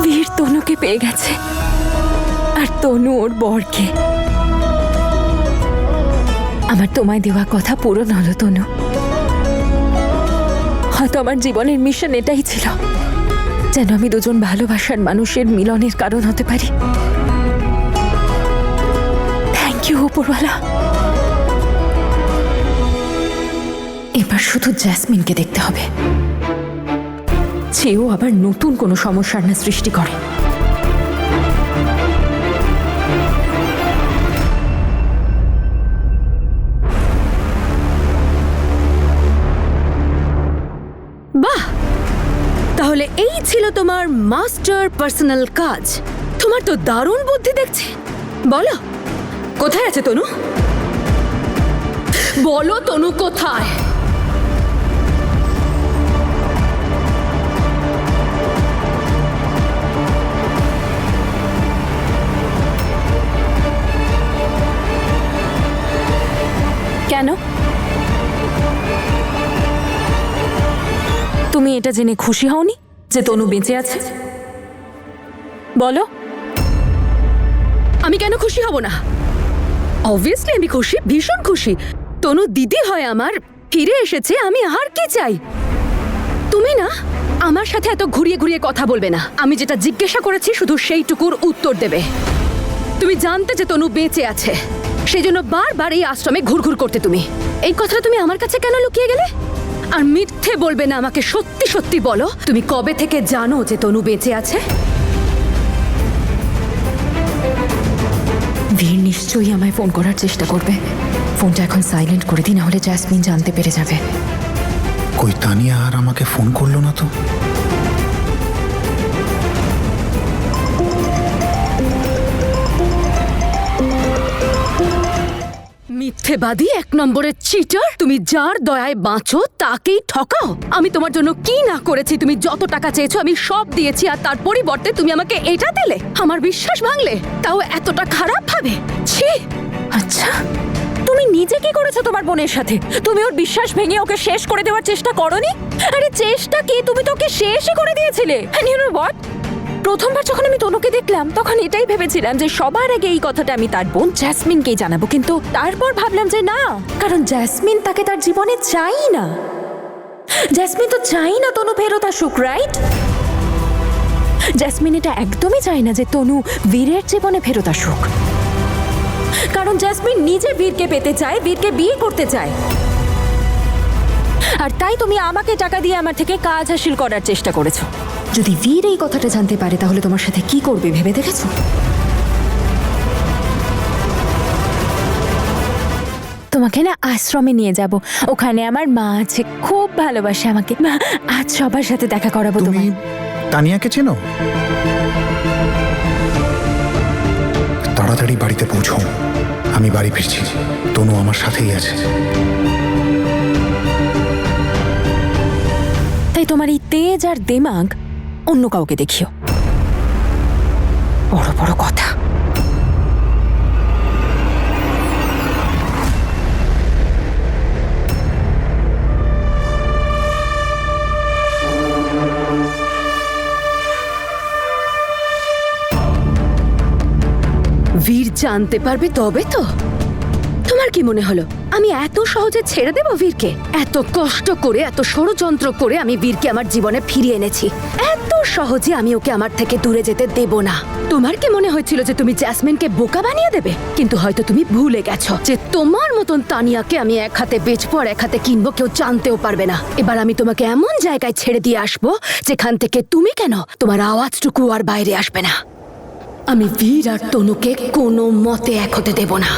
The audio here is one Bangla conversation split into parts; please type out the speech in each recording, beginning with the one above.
বীর তনুকে পেয়ে গেছে, আর তনু ওর বরকে। আমার তোমায় দেওয়া কথা পূরণ হলো তনু। হয়তো আমার জীবনের মিশন এটাই ছিল, যেন আমি দুজন ভালোবাসার মানুষের মিলনের কারণ হতে পারি। থ্যাংক ইউ উপরওয়ালা। এবার শুধু জ্যাসমিনকে দেখতে হবে, সেও আবার নতুন কোনো সমস্যার না সৃষ্টি করে। বাহ, তাহলে এই ছিল তোমার মাস্টার পার্সোনাল কাজ। তোমার তো দারুণ বুদ্ধি দেখছি। বলো, কোথায় আছে তনু? বলো তনু কোথায়? কেন? তুমি এটা জেনে খুশি হওনি যে তনু বেঁচে আছে? বলো। আমি কেন খুশি হব না? অবভিয়াসলি আমি খুশি, ভীষণ খুশি। তনু দিদি হয় আমার, ফিরে এসেছে। আমি আর কি চাই? তুমি না আমার সাথে এত ঘুরিয়ে ঘুরিয়ে কথা বলবে না। আমি যেটা জিজ্ঞাসা করেছি শুধু সেইটুকুর উত্তর দেবে। তুমি জানতে যে তনু বেঁচে আছে, সেই জন্য বারবার এই আশ্রমে ঘুরঘুর করতে তুমি। এই কথাটা তুমি আমার কাছে কেন লুকিয়ে গেলে? আর মিথ্যে বলবে না, আমাকে সত্যি সত্যি বলো, তুমি কবে থেকে জানো যে তনু বেঁচে আছে? বীর নিশ্চয়ই আমায় ফোন করার চেষ্টা করবে। ফোনটা এখন সাইলেন্ট করে দিই, না হলে জ্যাসমিন জানতে পেরে যাবে। কই তানিয়া আর আমাকে ফোন করলো না তো? মিথ্যেবাদী, এক নম্বরের চিটার। তুমি যার দয়ায় বাঁচো তাকেই ঠকাও। আমি তোমার জন্য কি না করেছি? তুমি যত টাকা চেয়েছো আমি সব দিয়েছি, আর তার পরিবর্তে তুমি আমাকে এটা দিলে। আমার বিশ্বাস ভাঙলে, তাও এতটা খারাপ ভাবে। ছি! আচ্ছা, তুমি নিজে কি করেছো তোমার বোনের সাথে? তুমি ওর বিশ্বাস ভেঙে ওকে শেষ করে দেওয়ার চেষ্টা করোনি? আরে চেষ্টা কি, তুমি তো ওকে শেষই করে দিয়েছিলে। And you know what? প্রথমবার যখন আমি তনুকে দেখলাম তখন এটাই ভেবেছিলাম যে সবার আগে এই কথাটা আমি তার বোন জ্যাসমিনকেই জানাবো, কিন্তু তারপর ভাবলাম যে না, কারণ জ্যাসমিন তাকে তার জীবনে চাই না। জ্যাসমিন তো চাই না তনু ফেরত আসুক, রাইট? জ্যাসমিন এটা একদমই চায় না যে তনু বীরের জীবনে ফেরত আসুক, কারণ জ্যাসমিন নিজে বীরকে পেতে চায়, বীরকে বিয়ে করতে চায়। আর তাই তুমি আমাকে টাকা দিয়ে আমার থেকে কাজ হাসিল করার চেষ্টা করেছো। যদি বীর এই কথাটা জানতে পারে তাহলে তোমার সাথে কি করবে ভেবে দেখেছো? তোমাকে না আশ্রমে নিয়ে যাব, ওখানে আমার মা আছে, খুব ভালোবাসে আমাকে। আজ সবার সাথে দেখা করাবো। তুমি তোমায়। তানিয়াকে চেনো? তাড়াতাড়ি বাড়িতে পৌঁছো, আমি বাড়ি ফিরছি। তনু আমার সাথেই আছে। তাই তোমার এই তেজ আর দেমাগ অন্য কাউকে দেখিও। বড় বড় কথা। বীর জানতে পারবে তবে তো? তোমার কি মনে হলো আমি এত সহজে ছেড়ে দেব বীরকে? এত কষ্ট করে, এত ষড়যন্ত্র করে আমি বীরকে আমার জীবনে ফিরিয়ে এনেছি। এত সহজে আমি ওকে আমার থেকে দূরে যেতে দেব না। তোমার কি মনে হয়েছিল যে তুমি জ্যাসমিনকে বোকা বানিয়ে দেবে? কিন্তু হয়তো তুমি ভুলে গেছো যে তোমার মতন তানিয়াকে আমি এক হাতে বেচবো আর এক হাতে কিনবো, কেউ জানতেও পারবে না। এবার আমি তোমাকে এমন জায়গায় ছেড়ে দিয়ে আসবো যেখান থেকে তুমি কেন, তোমার আওয়াজটুকু আর বাইরে আসবে না। আমি বীর আর তনুকে কোনো মতে এক হতে দেব না।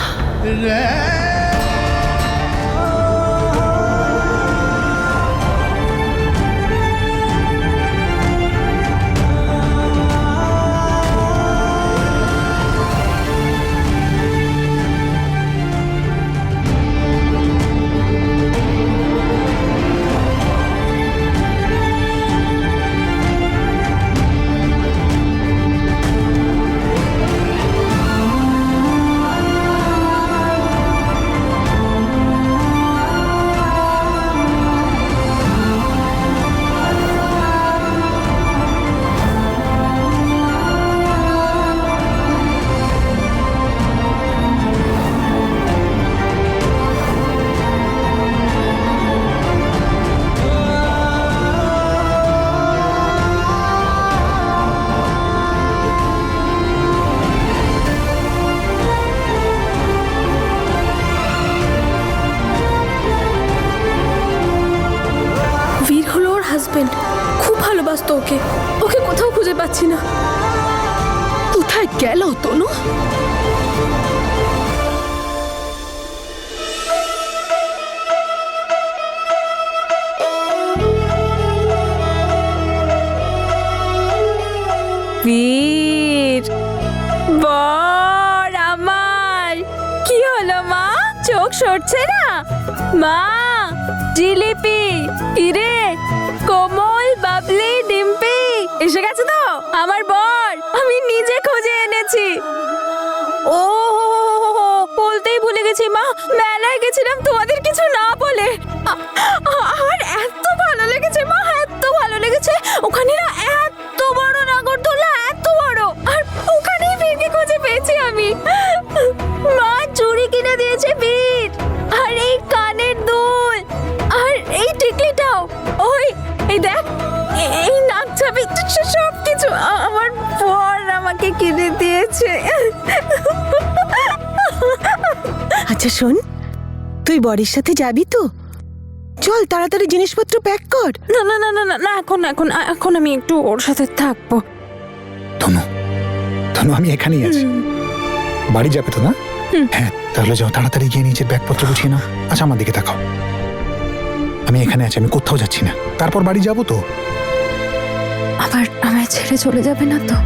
পারছি না কোথায় গেল তনু। বীর বর আমার, কি হলো মা? চোখ সরছে না? মা, জিলিপি, ইরে, কোমল, বাবলি, ডিম্পি এসে গেছে তো আমার বর। আমি নিজে খুঁজে এনেছি। ও বলতেই ভুলে গেছি মা, মেলায় গেছিলাম তোমাদের কিছু না বলে। আর এত ভালো লেগেছে মা, এত ভালো লেগেছে। ওখানে না এত বড় নাগরদোলা, এত বড়, আর ওখানেই বীরকে খুঁজে পেয়েছি আমি। মা চুড়ি কিনে দিয়েছে বীর, আর এই কানের দুল, আর এই টিকলিটাও, ওই এই দেখ, এই নাক ছাবি, সব কিছু আমার বর আমাকে কিনে দিয়েছে। আচ্ছা শোন, তুই বরের সাথে যাবি তো? চল তাড়াতাড়ি জিনিসপত্র প্যাক কর। না না না না না না, এখন এখন এখন আমি একটু ওর সাথে থাকবো। তনু, তনু আমি এখানেই আছি। বাড়ি যাবে তো না? হ্যাঁ, তাহলে যাও, তাড়াতাড়ি গিয়ে নিজের ব্যাগপত্র গুছিয়ে নাও। আচ্ছা আমার দিকে তাকাও, আমি এখানে আছি, আমি কোথাও যাচ্ছি না। তারপর বাড়ি যাবো তো। আবার আমায় ছেড়ে চলে যাবে না তো?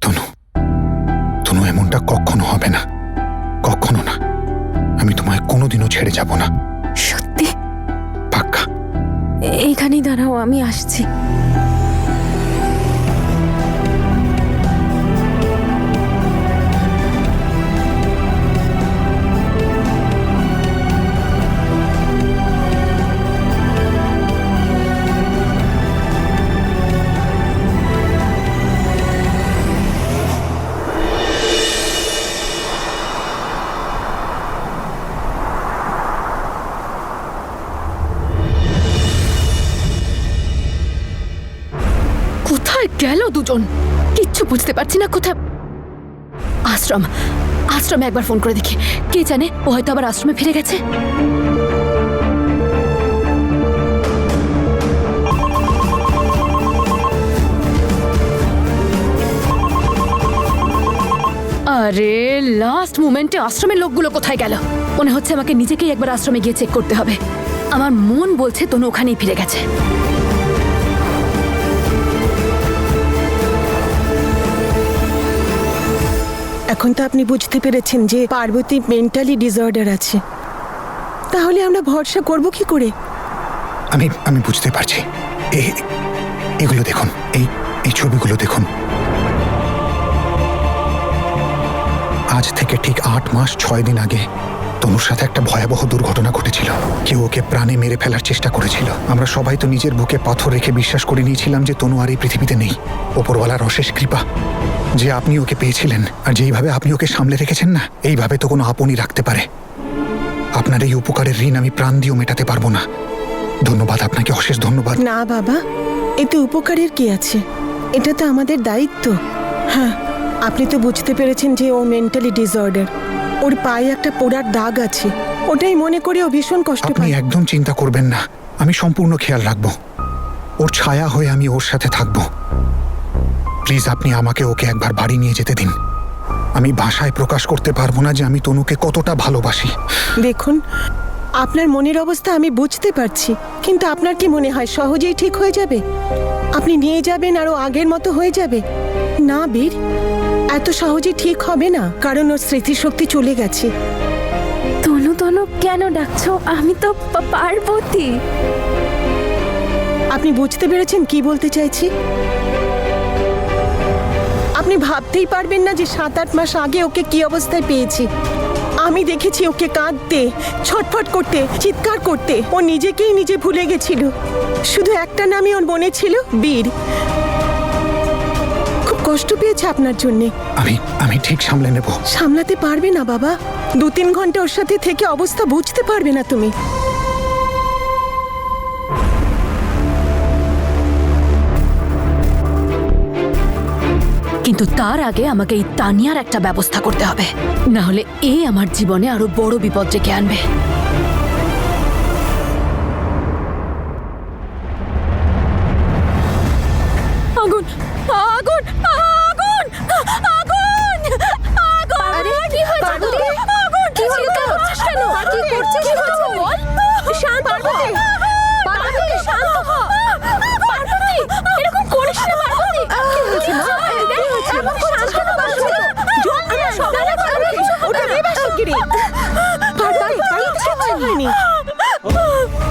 তনু, তনু এমনটা কখনো হবে না, কখনো না। আমি তোমায় কোনোদিনও ছেড়ে যাব না, সত্যি? পাক্কা। এইখানেই দাঁড়াও, আমি আসছি। কোথায় গেল দুজন? কিচ্ছু বুঝতে পারছি না। কোথায়? আশ্রম, আশ্রমে একবার ফোন করে দেখি। কে জানে, ও হয়তো আবার আশ্রমে ফিরে গেছে। আরে লাস্ট মোমেন্টে আশ্রমের লোকগুলো কোথায় গেল? মনে হচ্ছে আমাকে নিজেকেই একবার আশ্রমে গিয়ে চেক করতে হবে। আমার মন বলছে তনু ওখানেই ফিরে গেছে। এখন তো আপনি বুঝতে পেরেছেন যে পার্বতী মেন্টালি ডিসঅর্ডার আছে, তাহলে আমরা ভরসা করব কি করে? আমি আমি বুঝতে পারছি। এগুলো দেখুন, এই ছবিগুলো দেখুন। আজ থেকে ঠিক 8 মাস 6 দিন আগে তনুর সাথে একটা ভয়াবহ দুর্ঘটনা ঘটেছিল। কেউ ওকে প্রাণে মেরে ফেলার চেষ্টা করেছিল। আমরা সবাই তো নিজের বুকে পাথর রেখে বিশ্বাস করে নিয়েছিলাম যে তনু আর এই পৃথিবীতে নেই। ওপরওয়ালার অশেষ কৃপা যে আপনি ওকে পেয়েছিলেন, আর যেইভাবে আপনি ওকে সামলে রেখেছেন না, এইভাবে তো কোনো আপনই রাখতে পারে। আপনার এই উপকারের ঋণ আমি প্রাণ দিয়েও মেটাতে পারবো না। ধন্যবাদ আপনাকে, অশেষ ধন্যবাদ। না বাবা, এতে উপকারের কি আছে? এটা তো আমাদের দায়িত্ব। হ্যাঁ, আপনি তো বুঝতে পেরেছেন যে ও মেন্টালি ডিসঅর্ডার। ওর পায়ে একটা পোড়ার দাগ আছে, ওটাই মনে করে ও ভীষণ কষ্ট আপনি পায়। একদম চিন্তা করবেন না, আমি সম্পূর্ণ খেয়াল রাখবো। ওর ছায়া হয়ে আমি ওর সাথে থাকবো। প্লিজ আপনি আমাকে ওকে একবার বাড়ি নিয়ে যেতে দিন। আমি ভাষায় প্রকাশ করতে পারবো না যে আমি তনুকে কতটা ভালোবাসি। দেখুন, আপনার মনের অবস্থা আমি বুঝতে পারছি, কিন্তু আপনার কি মনে হয় সহজেই ঠিক হয়ে যাবে? আপনি নিয়ে যাবেন আর ও আগের মতো হয়ে যাবে? না বীর, এত সহজে ঠিক হবে না, কারণ ওর স্মৃতিশক্তি চলে গেছে। তনু তনু কেন ডাকছো? আমি তো পার্বতী। আপনি বুঝতে পেরেছেন কি বলতে চাইছি? আপনি ভাবতেই পারবেন না যে 7-8 মাস আগে ওকে কি অবস্থায় পেয়েছি। আমি দেখেছি ওকে কাঁদতে, ছটফট করতে, চিৎকার করতে। ও নিজেকেই নিজে ভুলে গেছিল। শুধু একটা নামই ওর মনে ছিল, বীর। খুব কষ্ট পেয়েছে আপনার জন্যে। আমি ঠিক সামলে নেব। সামলাতে পারবে না বাবা। 2-3 ঘন্টা ওর সাথে থেকে অবস্থা বুঝতে পারবে না তুমি। কিন্তু তার আগে আমাকে এই তানিয়ার একটা ব্যবস্থা করতে হবে, না হলে এ আমার জীবনে আরো বড় বিপদ ডেকে আনবে। আপনি